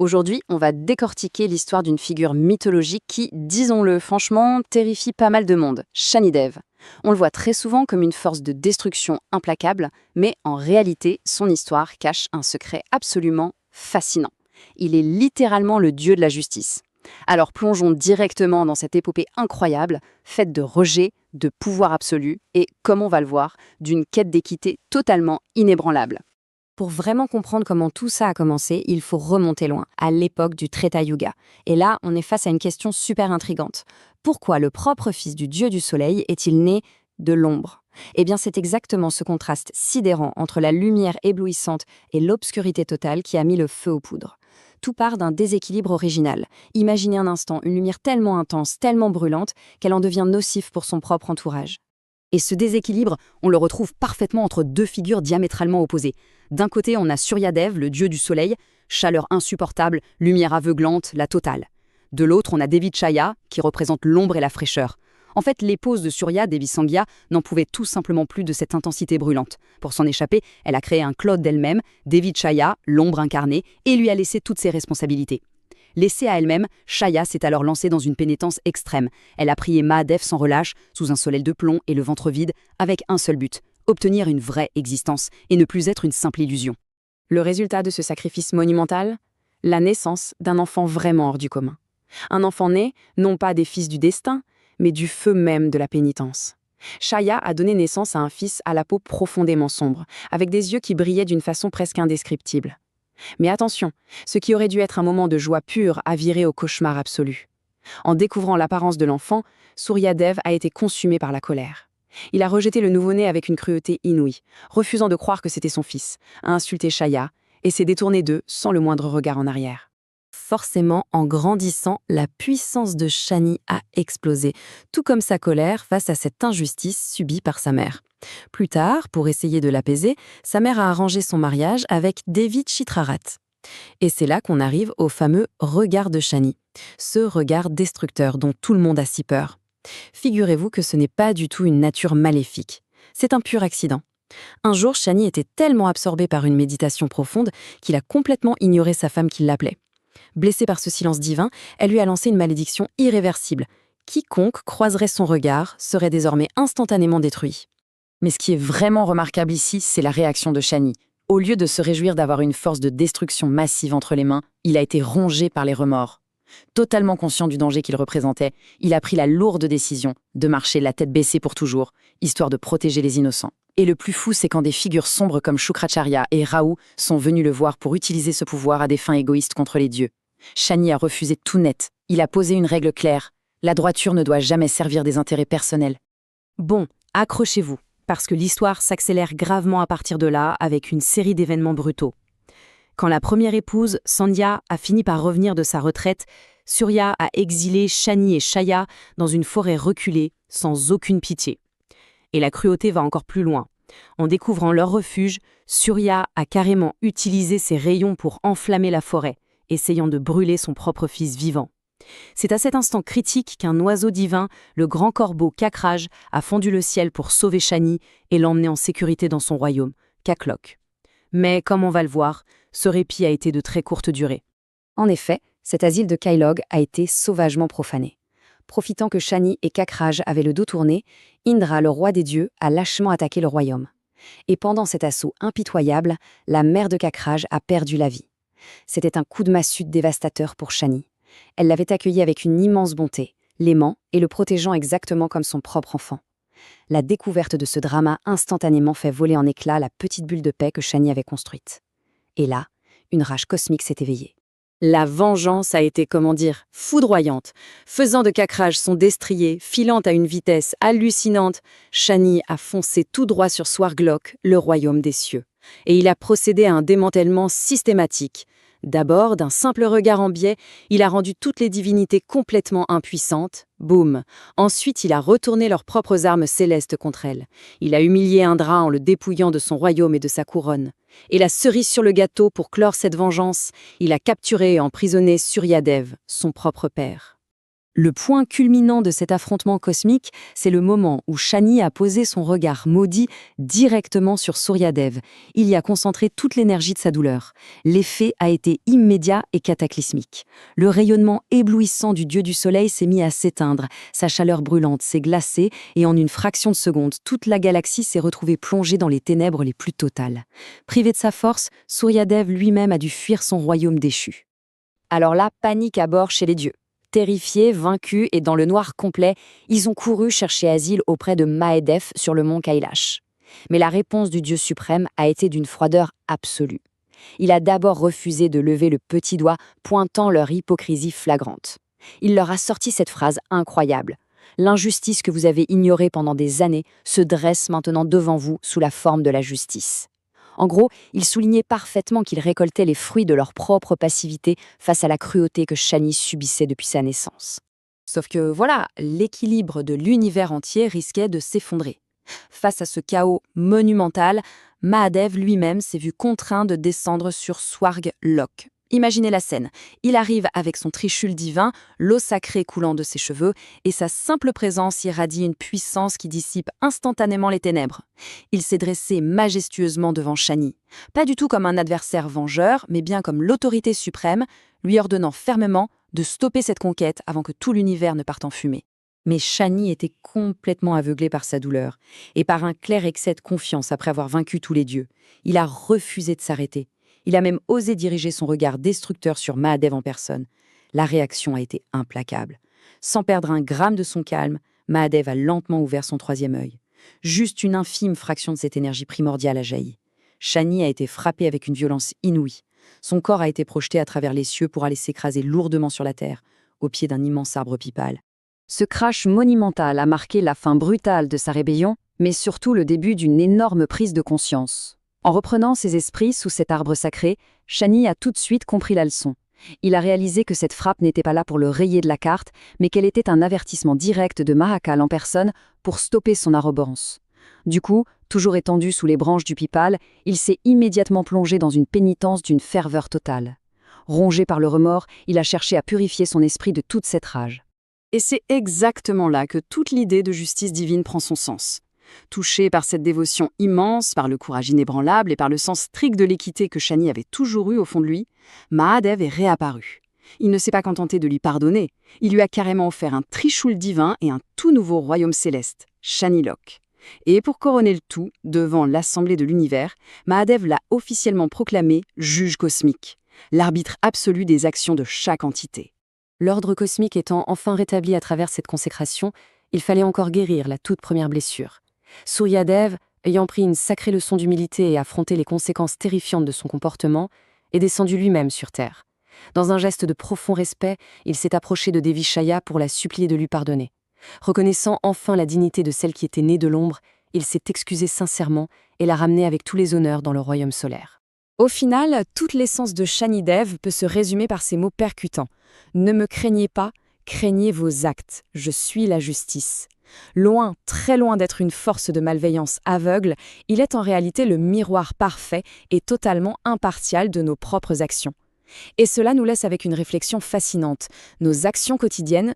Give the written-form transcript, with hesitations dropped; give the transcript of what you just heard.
Aujourd'hui, on va décortiquer l'histoire d'une figure mythologique qui, disons-le franchement, terrifie pas mal de monde, Shanidev. On le voit très souvent comme une force de destruction implacable, mais en réalité, son histoire cache un secret absolument fascinant. Il est littéralement le dieu de la justice. Alors plongeons directement dans cette épopée incroyable, faite de rejet, de pouvoir absolu et, comme on va le voir, d'une quête d'équité totalement inébranlable. Pour vraiment comprendre comment tout ça a commencé, il faut remonter loin, à l'époque du Treta Yuga. Et là, on est face à une question super intrigante. Pourquoi le propre fils du dieu du soleil est-il né de l'ombre? Eh bien, c'est exactement ce contraste sidérant entre la lumière éblouissante et l'obscurité totale qui a mis le feu aux poudres. Tout part d'un déséquilibre original. Imaginez un instant une lumière tellement intense, tellement brûlante, qu'elle en devient nocive pour son propre entourage. Et ce déséquilibre, on le retrouve parfaitement entre deux figures diamétralement opposées. D'un côté, on a Suryadev, le dieu du soleil, chaleur insupportable, lumière aveuglante, la totale. De l'autre, on a Devi Chaya, qui représente l'ombre et la fraîcheur. En fait, l'épouse de Surya, Devi Sangya, n'en pouvait tout simplement plus de cette intensité brûlante. Pour s'en échapper, elle a créé un clade d'elle-même, Devi Chaya, l'ombre incarnée, et lui a laissé toutes ses responsabilités. Laissée à elle-même, Chaya s'est alors lancée dans une pénitence extrême. Elle a prié Mahadev sans relâche, sous un soleil de plomb et le ventre vide, avec un seul but, obtenir une vraie existence et ne plus être une simple illusion. Le résultat de ce sacrifice monumental? La naissance d'un enfant vraiment hors du commun. Un enfant né, non pas des fils du destin, mais du feu même de la pénitence. Chaya a donné naissance à un fils à la peau profondément sombre, avec des yeux qui brillaient d'une façon presque indescriptible. Mais attention, ce qui aurait dû être un moment de joie pure a viré au cauchemar absolu. En découvrant l'apparence de l'enfant, Suryadev a été consumé par la colère. Il a rejeté le nouveau-né avec une cruauté inouïe, refusant de croire que c'était son fils, a insulté Chaya et s'est détourné d'eux sans le moindre regard en arrière. Forcément, en grandissant, la puissance de Shani a explosé, tout comme sa colère face à cette injustice subie par sa mère. Plus tard, pour essayer de l'apaiser, sa mère a arrangé son mariage avec Devi Chitrarat. Et c'est là qu'on arrive au fameux regard de Shani, ce regard destructeur dont tout le monde a si peur. Figurez-vous que ce n'est pas du tout une nature maléfique. C'est un pur accident. Un jour, Shani était tellement absorbé par une méditation profonde qu'il a complètement ignoré sa femme qui l'appelait. Blessée par ce silence divin, elle lui a lancé une malédiction irréversible. Quiconque croiserait son regard serait désormais instantanément détruit. Mais ce qui est vraiment remarquable ici, c'est la réaction de Shani. Au lieu de se réjouir d'avoir une force de destruction massive entre les mains, il a été rongé par les remords. Totalement conscient du danger qu'il représentait, il a pris la lourde décision de marcher la tête baissée pour toujours, histoire de protéger les innocents. Et le plus fou, c'est quand des figures sombres comme Shukracharya et Rahu sont venus le voir pour utiliser ce pouvoir à des fins égoïstes contre les dieux. Shani a refusé tout net. Il a posé une règle claire. La droiture ne doit jamais servir des intérêts personnels. Bon, accrochez-vous, parce que l'histoire s'accélère gravement à partir de là avec une série d'événements brutaux. Quand la première épouse, Sandhya, a fini par revenir de sa retraite, Surya a exilé Shani et Chaya dans une forêt reculée, sans aucune pitié. Et la cruauté va encore plus loin. En découvrant leur refuge, Surya a carrément utilisé ses rayons pour enflammer la forêt, essayant de brûler son propre fils vivant. C'est à cet instant critique qu'un oiseau divin, le grand corbeau Kakraj, a fendu le ciel pour sauver Shani et l'emmener en sécurité dans son royaume, Kaklok. Mais comme on va le voir, ce répit a été de très courte durée. En effet, cet asile de Kailog a été sauvagement profané. Profitant que Shani et Kakraj avaient le dos tourné, Indra, le roi des dieux, a lâchement attaqué le royaume. Et pendant cet assaut impitoyable, la mère de Kakraj a perdu la vie. C'était un coup de massue dévastateur pour Shani. Elle l'avait accueilli avec une immense bonté, l'aimant et le protégeant exactement comme son propre enfant. La découverte de ce drama instantanément fait voler en éclats la petite bulle de paix que Shani avait construite. Et là, une rage cosmique s'est éveillée. La vengeance a été, foudroyante. Faisant de Kakraj son destrier, filant à une vitesse hallucinante, Shani a foncé tout droit sur Swarglok, le royaume des cieux. Et il a procédé à un démantèlement systématique. D'abord, d'un simple regard en biais, il a rendu toutes les divinités complètement impuissantes. Boum. Ensuite, il a retourné leurs propres armes célestes contre elles. Il a humilié Indra en le dépouillant de son royaume et de sa couronne. Et la cerise sur le gâteau pour clore cette vengeance, il a capturé et emprisonné Suryadev, son propre père. Le point culminant de cet affrontement cosmique, c'est le moment où Shani a posé son regard maudit directement sur Suryadev. Il y a concentré toute l'énergie de sa douleur. L'effet a été immédiat et cataclysmique. Le rayonnement éblouissant du dieu du soleil s'est mis à s'éteindre, sa chaleur brûlante s'est glacée et en une fraction de seconde, toute la galaxie s'est retrouvée plongée dans les ténèbres les plus totales. Privé de sa force, Suryadev lui-même a dû fuir son royaume déchu. Alors là, panique à bord chez les dieux. Terrifiés, vaincus et dans le noir complet, ils ont couru chercher asile auprès de Mahadev sur le mont Kailash. Mais la réponse du Dieu suprême a été d'une froideur absolue. Il a d'abord refusé de lever le petit doigt, pointant leur hypocrisie flagrante. Il leur a sorti cette phrase incroyable. L'injustice que vous avez ignorée pendant des années se dresse maintenant devant vous sous la forme de la justice. En gros, il soulignait parfaitement qu'ils récoltaient les fruits de leur propre passivité face à la cruauté que Shani subissait depuis sa naissance. Sauf que voilà, l'équilibre de l'univers entier risquait de s'effondrer. Face à ce chaos monumental, Mahadev lui-même s'est vu contraint de descendre sur Swarg Lok. Imaginez la scène. Il arrive avec son trichule divin, l'eau sacrée coulant de ses cheveux, et sa simple présence irradie une puissance qui dissipe instantanément les ténèbres. Il s'est dressé majestueusement devant Shani, pas du tout comme un adversaire vengeur, mais bien comme l'autorité suprême, lui ordonnant fermement de stopper cette conquête avant que tout l'univers ne parte en fumée. Mais Shani était complètement aveuglé par sa douleur, et par un clair excès de confiance après avoir vaincu tous les dieux. Il a refusé de s'arrêter. Il a même osé diriger son regard destructeur sur Mahadev en personne. La réaction a été implacable. Sans perdre un gramme de son calme, Mahadev a lentement ouvert son troisième œil. Juste une infime fraction de cette énergie primordiale a jailli. Shani a été frappé avec une violence inouïe. Son corps a été projeté à travers les cieux pour aller s'écraser lourdement sur la terre, au pied d'un immense arbre pipal. Ce crash monumental a marqué la fin brutale de sa rébellion, mais surtout le début d'une énorme prise de conscience. En reprenant ses esprits sous cet arbre sacré, Shani a tout de suite compris la leçon. Il a réalisé que cette frappe n'était pas là pour le rayer de la carte, mais qu'elle était un avertissement direct de Mahakal en personne pour stopper son arrogance. Du coup, toujours étendu sous les branches du pipal, il s'est immédiatement plongé dans une pénitence d'une ferveur totale. Rongé par le remords, il a cherché à purifier son esprit de toute cette rage. Et c'est exactement là que toute l'idée de justice divine prend son sens. Touché par cette dévotion immense, par le courage inébranlable et par le sens strict de l'équité que Shani avait toujours eu au fond de lui, Mahadev est réapparu. Il ne s'est pas contenté de lui pardonner, il lui a carrément offert un trishul divin et un tout nouveau royaume céleste, Shanilok. Et pour couronner le tout, devant l'Assemblée de l'univers, Mahadev l'a officiellement proclamé juge cosmique, l'arbitre absolu des actions de chaque entité. L'ordre cosmique étant enfin rétabli à travers cette consécration, il fallait encore guérir la toute première blessure. Suryadev, ayant pris une sacrée leçon d'humilité et affronté les conséquences terrifiantes de son comportement, est descendu lui-même sur terre. Dans un geste de profond respect, il s'est approché de Devi Shaya pour la supplier de lui pardonner. Reconnaissant enfin la dignité de celle qui était née de l'ombre, il s'est excusé sincèrement et l'a ramenée avec tous les honneurs dans le royaume solaire. Au final, toute l'essence de Shanidev peut se résumer par ces mots percutants. « Ne me craignez pas, craignez vos actes, je suis la justice ». Loin, très loin d'être une force de malveillance aveugle, il est en réalité le miroir parfait et totalement impartial de nos propres actions. Et cela nous laisse avec une réflexion fascinante. Nos actions quotidiennes